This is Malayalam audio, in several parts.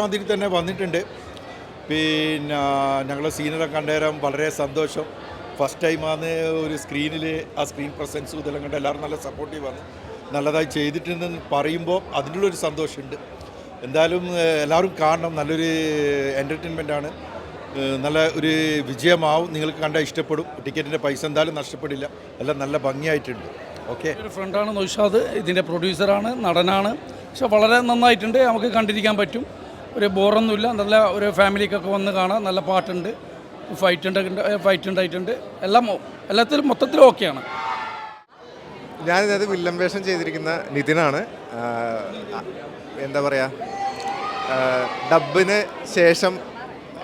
മാതിരി തന്നെ വന്നിട്ടുണ്ട്. പിന്നെ ഞങ്ങൾ സീനൊക്കെ കണ്ടേരം വളരെ സന്തോഷം. ഫസ്റ്റ് ടൈമാണ് ഒരു സ്ക്രീനിൽ ആ സ്ക്രീൻ പ്രസൻസും ഇതെല്ലാം കണ്ട് എല്ലാവരും നല്ല സപ്പോർട്ടീവ് വന്ന് നല്ലതായി ചെയ്തിട്ടുണ്ടെന്ന് പറയുമ്പോൾ അതിനുള്ളൊരു സന്തോഷമുണ്ട്. എന്തായാലും എല്ലാവരും കാണണം. നല്ലൊരു എൻ്റർടൈൻമെൻറ്റാണ്. നല്ല ഒരു വിജയമാവും. നിങ്ങൾക്ക് കണ്ടാൽ ഇഷ്ടപ്പെടും. ടിക്കറ്റിൻ്റെ പൈസ എന്തായാലും നഷ്ടപ്പെടില്ല. എല്ലാം നല്ല ഭംഗിയായിട്ടുണ്ട്. ഓക്കെ. ഒരു ഫ്രണ്ടാണ് നൗഷാദ്, ഇതിൻ്റെ പ്രൊഡ്യൂസറാണ്, നടനാണ്. പക്ഷെ വളരെ നന്നായിട്ടുണ്ട്, നമുക്ക് കണ്ടിരിക്കാൻ പറ്റും. ഒരു ബോറൊന്നുമില്ല. നല്ല ഒരു ഫാമിലിക്കൊക്കെ വന്ന് കാണാം. നല്ല പാട്ടുണ്ട്, ഫൈറ്റ് ഉണ്ടായിട്ടുണ്ട്. എല്ലാത്തിലും മൊത്തത്തിലും ഓക്കെയാണ്. ഞാനിത് വില്ലൻ വേഷം ചെയ്തിരിക്കുന്ന നിതിനാണ്. എന്താ പറയുക, ഡബിന് ശേഷം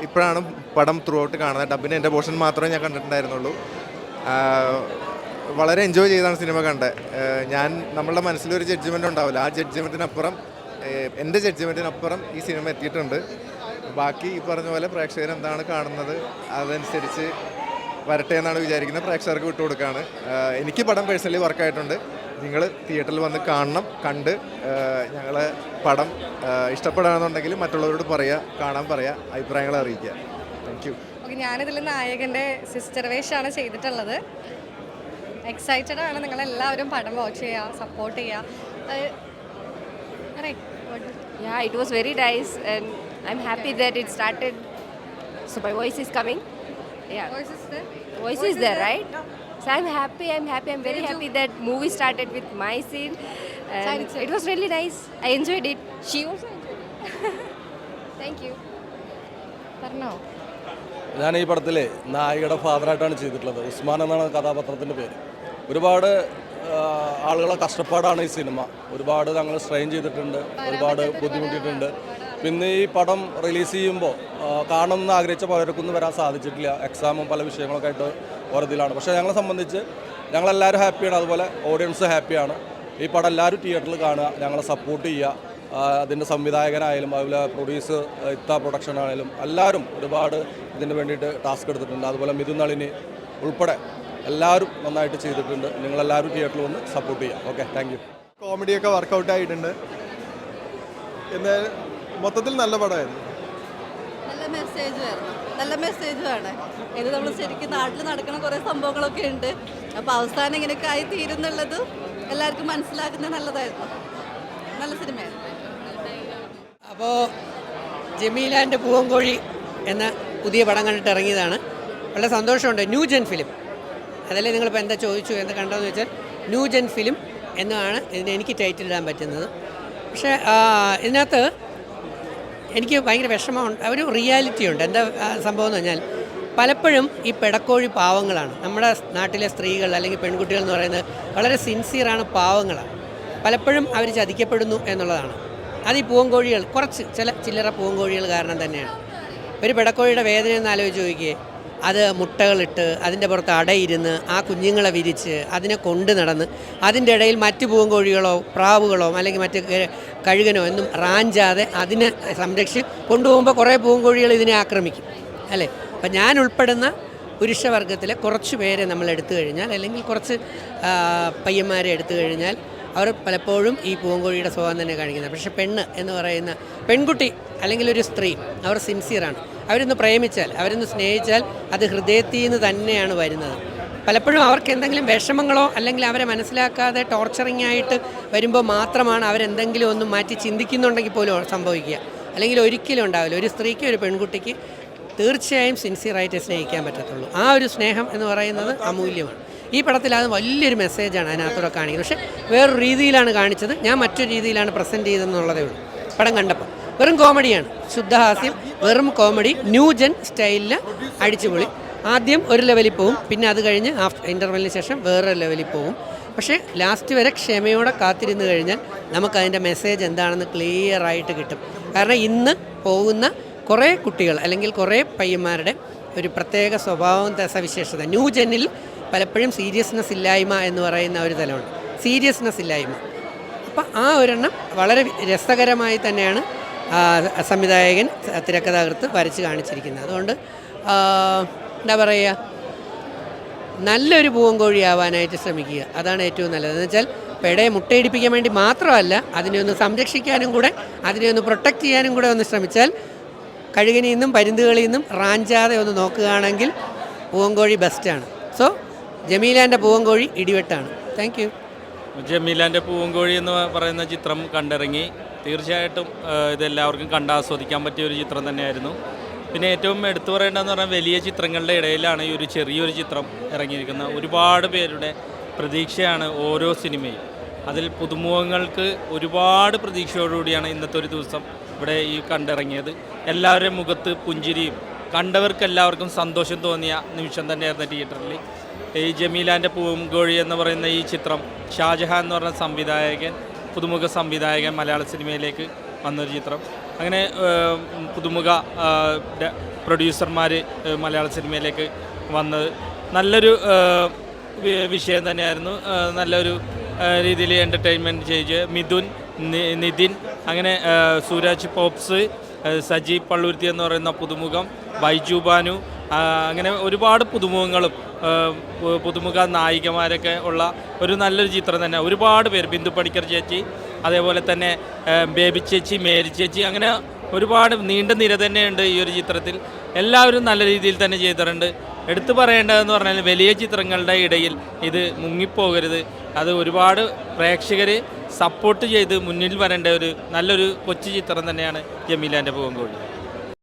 ഇപ്പോഴാണ് പടം ത്രൂ ഔട്ട് കാണുന്നത്. ഡബിന് എൻ്റെ പോർഷൻ മാത്രമേ ഞാൻ കണ്ടിട്ടുണ്ടായിരുന്നുള്ളൂ. വളരെ എൻജോയ് ചെയ്താണ് സിനിമ കണ്ടത്. നമ്മളുടെ മനസ്സിലൊരു ജഡ്ജ്മെൻ്റ് ഉണ്ടാവില്ല. ആ ജഡ്ജ്മെൻറ്റിനപ്പുറം, എൻ്റെ ജഡ്ജ്മെൻറ്റിനപ്പുറം ഈ സിനിമ എത്തിയിട്ടുണ്ട്. ബാക്കി ഈ പറഞ്ഞ പോലെ പ്രേക്ഷകർ എന്താണ് കാണുന്നത് അതനുസരിച്ച് വരട്ടെ എന്നാണ് വിചാരിക്കുന്നത്. പ്രേക്ഷകർക്ക് വിട്ടുകൊടുക്കുകയാണ്. എനിക്ക് പടം പേഴ്സണലി വർക്കായിട്ടുണ്ട്. നിങ്ങൾ തിയേറ്ററിൽ വന്ന് കാണണം. കണ്ട് ഞങ്ങളെ പടം ഇഷ്ടപ്പെടുകയാണെന്നുണ്ടെങ്കിൽ മറ്റുള്ളവരോട് പറയുക, കാണാൻ പറയുക, അഭിപ്രായങ്ങൾ അറിയിക്കുക. Thank you. ഓക്കെ, ഞാനിതിൽ നായകൻ്റെ സിസ്റ്റർ വേഷമാണ് ചെയ്തിട്ടുള്ളത്. എക്സൈറ്റഡ് ആണ്. നിങ്ങളെല്ലാവരും പടം വാച്ച് ചെയ്യുക, സപ്പോർട്ട് ചെയ്യുക. Yeah, it was very nice and I'm happy that it started. So my voice is coming. Yeah. Voice is there, right? So I'm happy. I'm very happy that movie started with my scene. And it was really nice. I enjoyed it. She also enjoyed it. Thank you. Parno. ഞാൻ ഈ പടത്തിൽ നായികയുടെ ഫാദറായിട്ടാണ് ചെയ്തിട്ടുള്ളത്. ഉസ്മാൻ എന്നാണ് കഥാപാത്രത്തിൻ്റെ പേര്. ഒരുപാട് ആളുകളെ കഷ്ടപ്പാടാണ് ഈ സിനിമ. ഒരുപാട് ഞങ്ങൾ സ്ട്രെയിൻ ചെയ്തിട്ടുണ്ട്, ഒരുപാട് ബുദ്ധിമുട്ടിയിട്ടുണ്ട്. പിന്നെ ഈ പടം റിലീസ് ചെയ്യുമ്പോൾ കാണണമെന്ന് ആഗ്രഹിച്ച പലർക്കൊന്നും വരാൻ സാധിച്ചിട്ടില്ല. എക്സാമും പല വിഷയങ്ങളൊക്കെ ആയിട്ട് ഓരോതിലാണ്. പക്ഷേ ഞങ്ങളെ സംബന്ധിച്ച് ഞങ്ങളെല്ലാവരും ഹാപ്പിയാണ്, അതുപോലെ ഓഡിയൻസ് ഹാപ്പിയാണ്. ഈ പടം എല്ലാവരും തിയേറ്ററിൽ കാണുക, ഞങ്ങളെ സപ്പോർട്ട് ചെയ്യുക. അതിൻ്റെ സംവിധായകനായാലും അതുപോലെ പ്രൊഡ്യൂസർ പ്രൊഡക്ഷൻ ആയാലും എല്ലാവരും ഒരുപാട് ഇതിന് വേണ്ടിയിട്ട് ടാസ്ക് എടുത്തിട്ടുണ്ട്. അതുപോലെ മിഥുൻ നളിനി ഉൾപ്പെടെ എല്ലാവരും നന്നായിട്ട് ചെയ്തിട്ടുണ്ട്. നിങ്ങളെല്ലാവരും തിയേറ്ററിൽ വന്ന് സപ്പോർട്ട് ചെയ്യാം. Okay, thank you. കോമഡിയൊക്കെ വർക്കൗട്ട് ആയിട്ടുണ്ട്. എന്നാൽ മൊത്തത്തിൽ നല്ല പടമായിരുന്നു. നല്ല മെസ്സേജുമാണ്. ഇത് നമ്മൾ ശരിക്കും നാട്ടിൽ നടക്കുന്ന കുറേ സംഭവങ്ങളൊക്കെ ഉണ്ട്. അപ്പോൾ അവസാനം ഇങ്ങനെയൊക്കെ ആയി തീരുന്നുള്ളത് എല്ലാവർക്കും മനസ്സിലാക്കുന്നത് നല്ലതായിരുന്നു. നല്ല സിനിമയായിരുന്നു. അപ്പോൾ ജമീലാൻ്റെ പൂവൻകോഴി എന്ന പുതിയ പടം കണ്ടിട്ട് ഇറങ്ങിയതാണ്. വളരെ സന്തോഷമുണ്ട്. ന്യൂ ജെൻ ഫിലിം, അതല്ലേ നിങ്ങളിപ്പോൾ എന്താ ചോദിച്ചു, എന്താ കണ്ടതെന്ന് വെച്ചാൽ ന്യൂ ജെൻ ഫിലിം എന്നാണ് ഇതിന് എനിക്ക് ടൈറ്റിൽ ഇടാൻ പറ്റുന്നത്. പക്ഷേ ഇതിനകത്ത് എനിക്ക് ഭയങ്കര വിഷമമുണ്ട്. ഒരു റിയാലിറ്റി ഉണ്ട്. എന്താ സംഭവം എന്ന് പറഞ്ഞാൽ പലപ്പോഴും ഈ പെടക്കോഴി പാവങ്ങളാണ്. നമ്മുടെ നാട്ടിലെ സ്ത്രീകൾ അല്ലെങ്കിൽ പെൺകുട്ടികൾ എന്ന് പറയുന്നത് വളരെ സിൻസിയറാണ്, പാവങ്ങളാണ്. പലപ്പോഴും അവർ ചതിക്കപ്പെടുന്നു എന്നുള്ളതാണ്. അത് ഈ പൂവൻകോഴികൾ, കുറച്ച് ചില്ലറ പൂവൻകോഴികൾ കാരണം തന്നെയാണ്. ഒരു പെടക്കോഴിയുടെ വേദനയെന്ന് ആലോചിച്ച് നോക്കിയേ. അത് മുട്ടകളിട്ട് അതിൻ്റെ പുറത്ത് അടയിരുന്ന് ആ കുഞ്ഞുങ്ങളെ വിരിച്ച് അതിനെ കൊണ്ട് നടന്ന് അതിൻ്റെ ഇടയിൽ മറ്റ് പൂവൻകോഴികളോ പ്രാവുകളോ അല്ലെങ്കിൽ മറ്റ് കഴുകനോ ഒന്നും റാഞ്ചാതെ അതിനെ സംരക്ഷിച്ച് കൊണ്ടുപോകുമ്പോൾ കുറേ പൂവൻകോഴികൾ ഇതിനെ ആക്രമിക്കും, അല്ലേ? അപ്പം ഞാൻ ഉൾപ്പെടുന്ന പുരുഷവർഗത്തിലെ കുറച്ച് പേരെ നമ്മൾ എടുത്തു കഴിഞ്ഞാൽ, അല്ലെങ്കിൽ കുറച്ച് പയ്യന്മാരെ എടുത്തു കഴിഞ്ഞാൽ അവർ പലപ്പോഴും ഈ പൂവൻകോഴിയുടെ സ്വഭാവം തന്നെ കാണിക്കുന്നത്. പക്ഷേ പെണ്ണ് എന്ന് പറയുന്ന പെൺകുട്ടി അല്ലെങ്കിൽ ഒരു സ്ത്രീ, അവർ സിൻസിയറാണ്. അവരൊന്ന് പ്രേമിച്ചാൽ, അവരൊന്ന് സ്നേഹിച്ചാൽ അത് ഹൃദയത്തിൽ നിന്ന് തന്നെയാണ് വരുന്നത്. പലപ്പോഴും അവർക്ക് എന്തെങ്കിലും വിഷമങ്ങളോ അല്ലെങ്കിൽ അവരെ മനസ്സിലാക്കാതെ ടോർച്ചറിങ് ആയിട്ട് വരുമ്പോൾ മാത്രമാണ് അവരെന്തെങ്കിലും ഒന്നും മാറ്റി ചിന്തിക്കുന്നുണ്ടെങ്കിൽ പോലും സംഭവിക്കുക. അല്ലെങ്കിൽ ഒരിക്കലും ഉണ്ടാവില്ല. ഒരു സ്ത്രീക്ക് ഒരു പെൺകുട്ടിക്ക് തീർച്ചയായും സിൻസിയറായിട്ട് സ്നേഹിക്കാൻ പറ്റത്തുള്ളൂ. ആ ഒരു സ്നേഹം എന്ന് പറയുന്നത് അമൂല്യമാണ്. ഈ പടത്തിൽ അത് വലിയൊരു മെസ്സേജാണ് അതിനകത്തൂടെ കാണിക്കുന്നത്. പക്ഷേ വേറൊരു രീതിയിലാണ് കാണിച്ചത്. ഞാൻ മറ്റൊരു രീതിയിലാണ് പ്രസൻറ്റ് ചെയ്തതെന്നുള്ളതേ ഉള്ളൂ. പടം കണ്ടപ്പോൾ വെറും കോമഡിയാണ്, ശുദ്ധഹാസ്യം, വെറും കോമഡി, ന്യൂ ജെൻ സ്റ്റൈലിൽ അടിച്ചുപൊളി. ആദ്യം ഒരു ലെവലിൽ പോവും, പിന്നെ അത് കഴിഞ്ഞ് ഇൻ്റർവെല്ലിന് ശേഷം വേറൊരു ലെവലിൽ പോവും. പക്ഷേ ലാസ്റ്റ് വരെ ക്ഷമയോടെ കാത്തിരുന്ന് കഴിഞ്ഞാൽ നമുക്കതിൻ്റെ മെസ്സേജ് എന്താണെന്ന് ക്ലിയറായിട്ട് കിട്ടും. കാരണം ഇന്ന് പോകുന്ന കുറേ കുട്ടികൾ അല്ലെങ്കിൽ കുറേ പയ്യന്മാരുടെ ഒരു പ്രത്യേക സ്വഭാവം സവിശേഷത ന്യൂ ജെന്നിൽ പലപ്പോഴും സീരിയസ്നെസ് ഇല്ലായ്മ എന്ന് പറയുന്ന ഒരു തലമുണ്ട്. സീരിയസ്നെസ് ഇല്ലായ്മ. അപ്പം ആ ഒരെണ്ണം വളരെ രസകരമായി തന്നെയാണ് സംവിധായകൻ തിരക്കഥാകൃത്ത് വരച്ച് കാണിച്ചിരിക്കുന്നത്. അതുകൊണ്ട് എന്താ പറയുക, നല്ലൊരു പൂവൻകോഴി ആവാനായിട്ട് ശ്രമിക്കുക. അതാണ് ഏറ്റവും നല്ലത്. എന്ന് വെച്ചാൽ പെടയെ മുട്ടയിടിപ്പിക്കാൻ വേണ്ടി മാത്രമല്ല, അതിനെ ഒന്ന് സംരക്ഷിക്കാനും കൂടെ, അതിനെ ഒന്ന് പ്രൊട്ടക്റ്റ് ചെയ്യാനും കൂടെ ഒന്ന് ശ്രമിച്ചാൽ, കഴുകനിൽ നിന്നും പരുന്തുകളിൽ നിന്നും റാഞ്ചാതെ ഒന്ന് നോക്കുകയാണെങ്കിൽ പൂവൻകോഴി ബെസ്റ്റാണ്. സോ ജമീലാൻ്റെ പൂവൻകോഴി ഇടിവെട്ടാണ്. Thank you. ജമീലാൻ്റെ പൂവൻകോഴി എന്ന് പറയുന്ന ചിത്രം കണ്ടിറങ്ങി. തീർച്ചയായിട്ടും ഇതെല്ലാവർക്കും കണ്ടാസ്വദിക്കാൻ പറ്റിയ ഒരു ചിത്രം തന്നെയായിരുന്നു. പിന്നെ ഏറ്റവും എടുത്തു പറയേണ്ടതെന്ന് പറഞ്ഞാൽ വലിയ ചിത്രങ്ങളുടെ ഇടയിലാണ് ഈ ഒരു ചെറിയൊരു ചിത്രം ഇറങ്ങിയിരിക്കുന്നത്. ഒരുപാട് പേരുടെ പ്രതീക്ഷയാണ് ഓരോ സിനിമയും. അതിൽ പുതുമുഖങ്ങൾക്ക് ഒരുപാട് പ്രതീക്ഷയോടുകൂടിയാണ് ഇന്നത്തെ ഒരു ദിവസം ഇവിടെ ഈ കണ്ടിറങ്ങിയത്. എല്ലാവരുടെയും മുഖത്ത് പുഞ്ചിരിയും, കണ്ടവർക്ക് എല്ലാവർക്കും സന്തോഷം തോന്നിയ നിമിഷം തന്നെയായിരുന്നു തിയേറ്ററിൽ. ഈ ജമീലാൻ്റെ പൂവൻകോഴി എന്ന് പറയുന്ന ഈ ചിത്രം ഷാജഹാൻ എന്ന് പറഞ്ഞ സംവിധായകൻ, പുതുമുഖ സംവിധായകൻ മലയാള സിനിമയിലേക്ക് വന്നൊരു ചിത്രം. അങ്ങനെ പുതുമുഖ പ്രൊഡ്യൂസർമാർ മലയാള സിനിമയിലേക്ക് വന്നത് നല്ലൊരു വിഷയം തന്നെയായിരുന്നു. നല്ലൊരു രീതിയിൽ എൻ്റർടൈൻമെൻറ്റ് ചെയ്ത് മിഥുൻ, നിതിൻ, അങ്ങനെ സൂരജ് പോപ്സ്, സജി പള്ളുരുത്തി എന്ന് പറയുന്ന പുതുമുഖം, ബൈജു ബാനു, അങ്ങനെ ഒരുപാട് പുതുമുഖങ്ങളും പുതുമുഖ നായികമാരൊക്കെ ഉള്ള ഒരു നല്ലൊരു ചിത്രം തന്നെ. ഒരുപാട് പേര്, ബിന്ദു പണിക്കർ ചേച്ചി, അതേപോലെ തന്നെ ബേബി ചേച്ചി, മേരി ചേച്ചി, അങ്ങനെ ഒരുപാട് നീണ്ട നിര തന്നെയുണ്ട് ഈ ഒരു ചിത്രത്തിൽ. എല്ലാവരും നല്ല രീതിയിൽ തന്നെ ചെയ്തിട്ടുണ്ട്. എടുത്തു പറയേണ്ടതെന്ന് പറഞ്ഞാൽ വലിയ ചിത്രങ്ങളുടെ ഇടയിൽ ഇത് മുങ്ങിപ്പോകരുത്. അത് ഒരുപാട് പ്രേക്ഷകർ സപ്പോർട്ട് ചെയ്ത് മുന്നിൽ വരേണ്ട ഒരു നല്ലൊരു കൊച്ചു ചിത്രം തന്നെയാണ് ജമീലാൻ്റെ പൂവൻകോഴി.